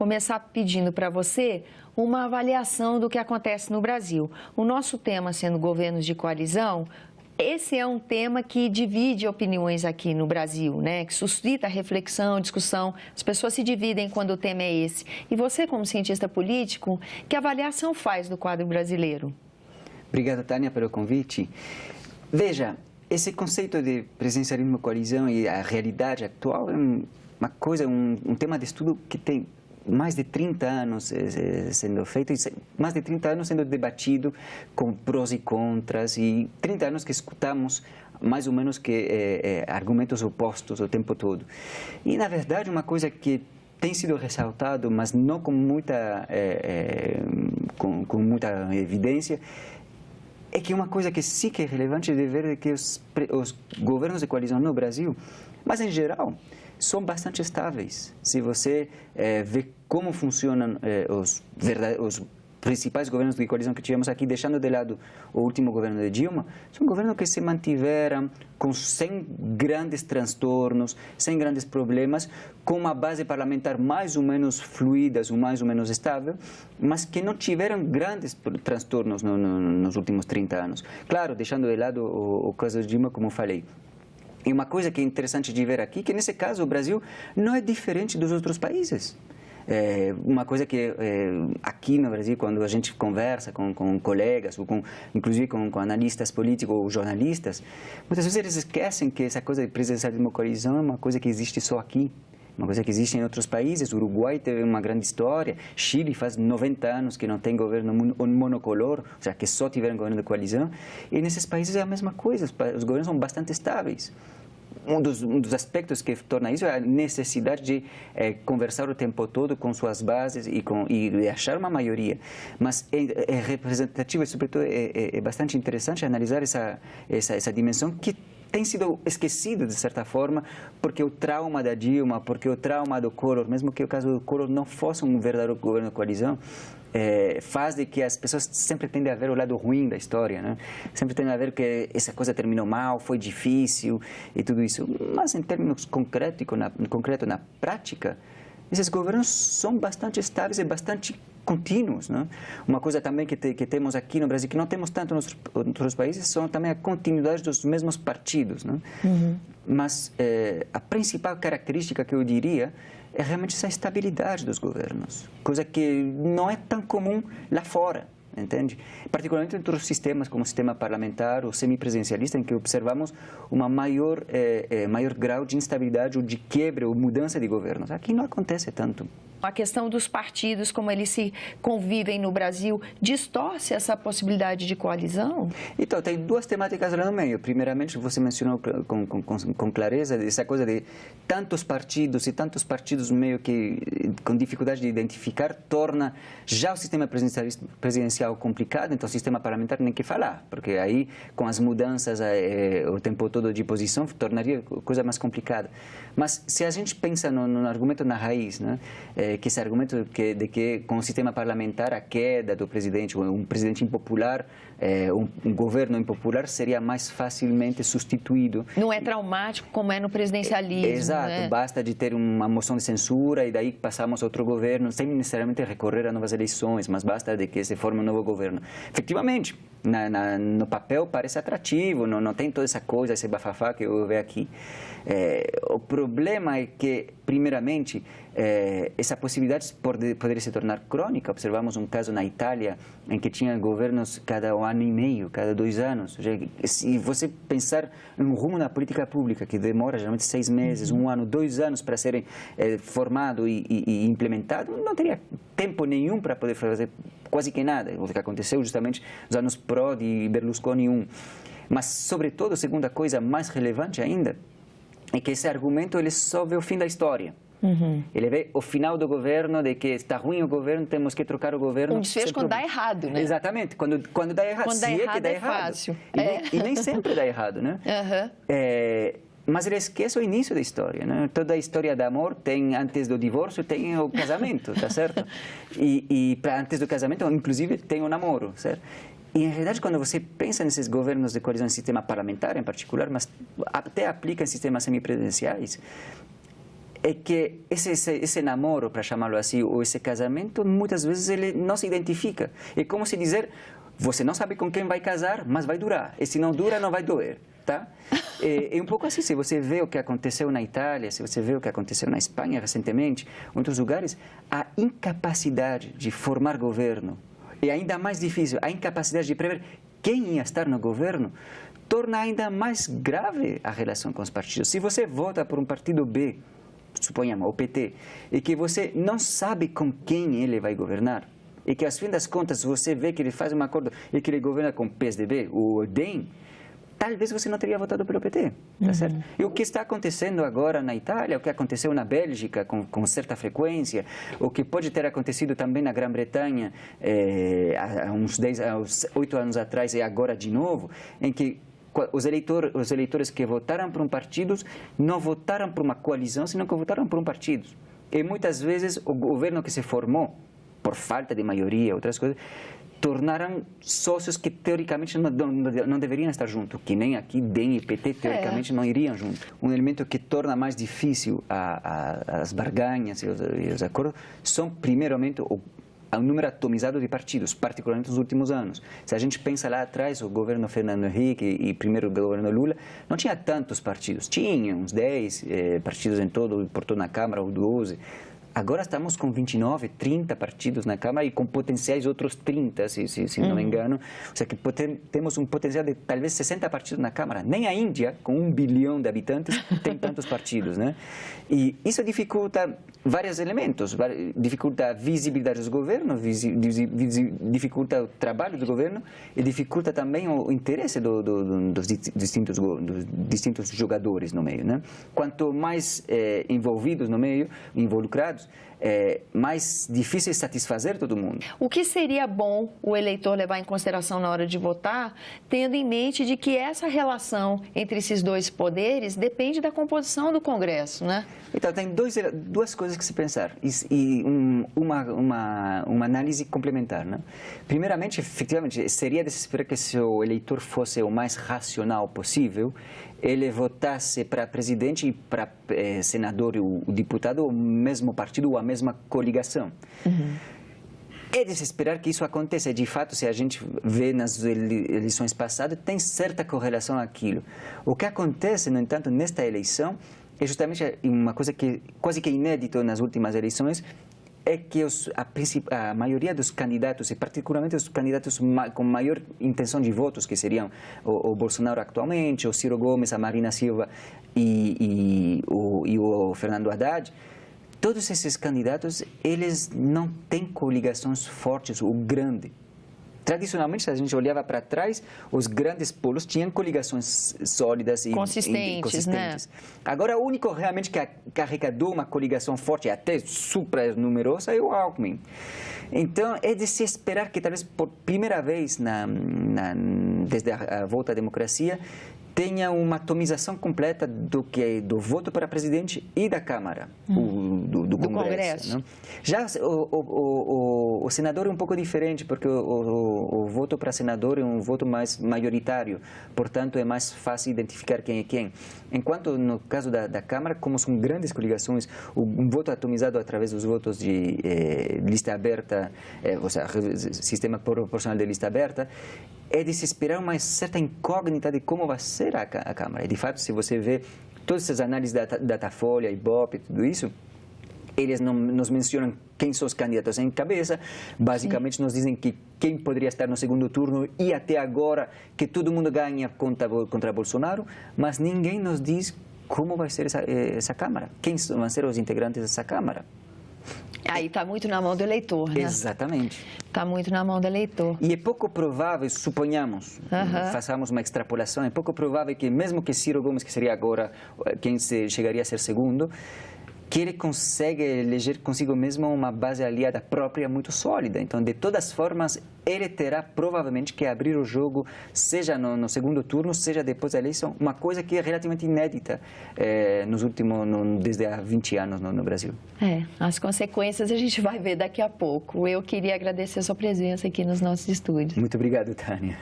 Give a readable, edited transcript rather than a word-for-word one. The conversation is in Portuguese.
começar pedindo para você uma avaliação do que acontece no Brasil. O nosso tema sendo governos de coalizão, esse é um tema que divide opiniões aqui no Brasil, né? Que suscita reflexão, discussão. As pessoas se dividem quando o tema é esse. E você, como cientista político, que avaliação faz do quadro brasileiro? Obrigado, Tânia, pelo convite. Veja, esse conceito de presidencialismo coalizão e a realidade atual é uma coisa, um tema de estudo que tem mais de 30 anos sendo feito, mais de 30 anos sendo debatido com prós e contras, e 30 anos que escutamos mais ou menos que argumentos opostos o tempo todo. E, na verdade, uma coisa que tem sido ressaltado, mas não com muita evidência, é que uma coisa que sim que é relevante é de ver que os governos de coalizão no Brasil, mas em geral, são bastante estáveis. Se você vê como funcionam os principais governos de coalizão que tivemos aqui, deixando de lado o último governo de Dilma, são governos que se mantiveram sem grandes transtornos, sem grandes problemas, com uma base parlamentar mais ou menos fluida, ou mais ou menos estável, mas que não tiveram grandes transtornos nos últimos 30 anos. Claro, deixando de lado o caso de Dilma, como falei. E uma coisa que é interessante de ver aqui, que nesse caso o Brasil não é diferente dos outros países. Uma coisa que aqui no Brasil, quando a gente conversa com colegas, ou inclusive com analistas políticos ou jornalistas, muitas vezes eles esquecem que essa coisa de presidencialismo coalizão é uma coisa que existe só aqui. Uma coisa que existe em outros países. O Uruguai teve uma grande história, Chile faz 90 anos que não tem governo monocolor, ou seja, que só tiveram governo de coalizão, e nesses países é a mesma coisa, os governos são bastante estáveis. Um dos aspectos que torna isso é a necessidade de conversar o tempo todo com suas bases e achar uma maioria. Mas é representativo e, sobretudo, é bastante interessante analisar essa dimensão que tem sido esquecido, de certa forma, porque o trauma da Dilma, porque o trauma do Collor, mesmo que o caso do Collor não fosse um verdadeiro governo de coalizão, faz de que as pessoas sempre tendem a ver o lado ruim da história, né? Sempre tendem a ver que essa coisa terminou mal, foi difícil e tudo isso. Mas, em termos concreto, na prática, esses governos são bastante estáveis e bastante contínuos, né? Uma coisa também que temos aqui no Brasil, que não temos tanto nos outros países, são também a continuidade dos mesmos partidos, né? Uhum. Mas a principal característica que eu diria é realmente essa estabilidade dos governos, coisa que não é tão comum lá fora, entende? Particularmente entre os sistemas como o sistema parlamentar ou semipresidencialista, em que observamos uma maior grau de instabilidade ou de quebra ou mudança de governos. Aqui não acontece tanto. A questão dos partidos, como eles se convivem no Brasil, distorce essa possibilidade de coalizão? Então, tem duas temáticas lá no meio. Primeiramente, você mencionou com clareza essa coisa de tantos partidos meio que com dificuldade de identificar, torna já o sistema presidencial complicado, então o sistema parlamentar nem que falar, porque aí, com as mudanças o tempo todo de posição, tornaria a coisa mais complicada. Mas, se a gente pensa no argumento na raiz, né? Que esse argumento de que com o sistema parlamentar a queda do presidente, um presidente impopular, um governo impopular seria mais facilmente substituído. Não é traumático como é no presidencialismo. Exato, né? Basta de ter uma moção de censura e daí passamos a outro governo, sem necessariamente recorrer a novas eleições, mas basta de que se forme um novo governo. Efetivamente, no papel parece atrativo, não tem toda essa coisa, esse bafafá que eu vejo aqui. O problema é que, primeiramente, essa possibilidade poderia se tornar crônica. Observamos um caso na Itália em que tinha governos cada 1 ano e meio, cada 2 anos. Se você pensar no rumo da política pública, que demora geralmente 6 meses, 1 ano, 2 anos para serem formado e implementado, não teria tempo nenhum para poder fazer quase que nada. O que aconteceu justamente nos anos Prodi e Berlusconi I. Mas, sobretudo, a segunda coisa mais relevante ainda, é que esse argumento ele só vê o fim da história. Uhum. Ele vê o final do governo, de que está ruim o governo, temos que trocar o governo. Um desfecho quando dá errado, né? Exatamente, quando dá errado. Quando dá errado é fácil. E nem sempre dá errado, né? Uhum. Mas ele esquece o início da história, né? Toda a história de amor tem, antes do divórcio, tem o casamento, tá certo? E antes do casamento, inclusive, tem o namoro, certo? E, em realidade, quando você pensa nesses governos de coalizão, em sistema parlamentar em particular, mas até aplica em sistemas semipresidenciais, é que esse namoro, para chamá-lo assim, ou esse casamento, muitas vezes ele não se identifica. É como se dizer, você não sabe com quem vai casar, mas vai durar. E se não dura, não vai doer. Tá? É um pouco assim, se você vê o que aconteceu na Itália, se você vê o que aconteceu na Espanha recentemente, em outros lugares, a incapacidade de formar governo, e ainda mais difícil, a incapacidade de prever quem ia estar no governo, torna ainda mais grave a relação com os partidos. Se você vota por um partido B, suponhamos, o PT, e que você não sabe com quem ele vai governar, e que, às fim das contas, você vê que ele faz um acordo e que ele governa com o PSDB, o DEM, talvez você não teria votado pelo PT, tá certo? E o que está acontecendo agora na Itália, o que aconteceu na Bélgica com certa frequência, o que pode ter acontecido também na Grã-Bretanha há uns 8 anos atrás e agora de novo, em que os eleitores que votaram por um partido não votaram por uma coalizão, senão que votaram por um partido. E muitas vezes o governo que se formou, por falta de maioria, outras coisas, tornaram sócios que teoricamente não deveriam estar juntos, que nem aqui DEM e PT teoricamente não iriam juntos. Um elemento que torna mais difícil as barganhas e os acordos são, primeiramente, o número atomizado de partidos, particularmente nos últimos anos. Se a gente pensa lá atrás, o governo Fernando Henrique e primeiro o governo Lula, não tinha tantos partidos. Tinha uns 10 partidos por toda a Câmara, ou 12. Agora estamos com 29, 30 partidos na Câmara e com potenciais outros 30, se não me engano. Ou seja, que temos um potencial de talvez 60 partidos na Câmara. Nem a Índia, com 1 bilhão de habitantes, tem tantos partidos, né? E isso dificulta vários elementos. Dificulta a visibilidade dos governos, dificulta o trabalho do governo e dificulta também o interesse dos distintos jogadores no meio, né? Quanto mais envolvidos no meio, involucrados, mais difícil satisfazer todo mundo. O que seria bom o eleitor levar em consideração na hora de votar, tendo em mente de que essa relação entre esses dois poderes depende da composição do Congresso, né? Então, tem duas coisas que se pensar e uma análise complementar, né? Primeiramente, efetivamente, seria de se esperar que se o eleitor fosse o mais racional possível, ele votasse para presidente e para senador o deputado o mesmo partido ou a mesma coligação. É de se esperar que isso aconteça. De fato, se a gente vê nas eleições passadas, tem certa correlação àquilo. O que acontece, no entanto, nesta eleição é justamente uma coisa que quase que inédito nas últimas eleições, é que a maioria dos candidatos, e particularmente os candidatos com maior intenção de votos, que seriam o Bolsonaro atualmente, o Ciro Gomes, a Marina Silva e o Fernando Haddad, todos esses candidatos, eles não têm coligações fortes ou grandes. Tradicionalmente, se a gente olhava para trás, os grandes polos tinham coligações sólidas e consistentes. Né? Agora, o único realmente que arrecadou uma coligação forte, até super numerosa, é o Alckmin. Então, é de se esperar que, talvez, por primeira vez desde a volta à democracia, tenha uma atomização completa do voto para presidente e da Câmara, do Congresso. Né? Já o senador é um pouco diferente, porque o voto para senador é um voto mais maioritário, portanto, é mais fácil identificar quem é quem. Enquanto, no caso da Câmara, como são grandes coligações, um voto atomizado através dos votos de lista aberta, ou seja, sistema proporcional de lista aberta, é de se esperar uma certa incógnita de como vai ser a Câmara. E, de fato, se você vê todas essas análises da Datafolha, Ibope, tudo isso, eles não nos mencionam quem são os candidatos em cabeça, basicamente nos dizem que quem poderia estar no segundo turno e até agora que todo mundo ganha contra Bolsonaro, mas ninguém nos diz como vai ser essa Câmara, quem vão ser os integrantes dessa Câmara. Aí está muito na mão do eleitor, né? Exatamente. Está muito na mão do eleitor. E é pouco provável, suponhamos, façamos uma extrapolação, é pouco provável que mesmo que Ciro Gomes, que seria agora quem chegaria a ser segundo, que ele consegue eleger consigo mesmo uma base aliada própria muito sólida. Então, de todas formas, ele terá provavelmente que abrir o jogo, seja no segundo turno, seja depois da eleição, uma coisa que é relativamente inédita desde há 20 anos no Brasil. As consequências a gente vai ver daqui a pouco. Eu queria agradecer a sua presença aqui nos nossos estúdios. Muito obrigado, Tânia.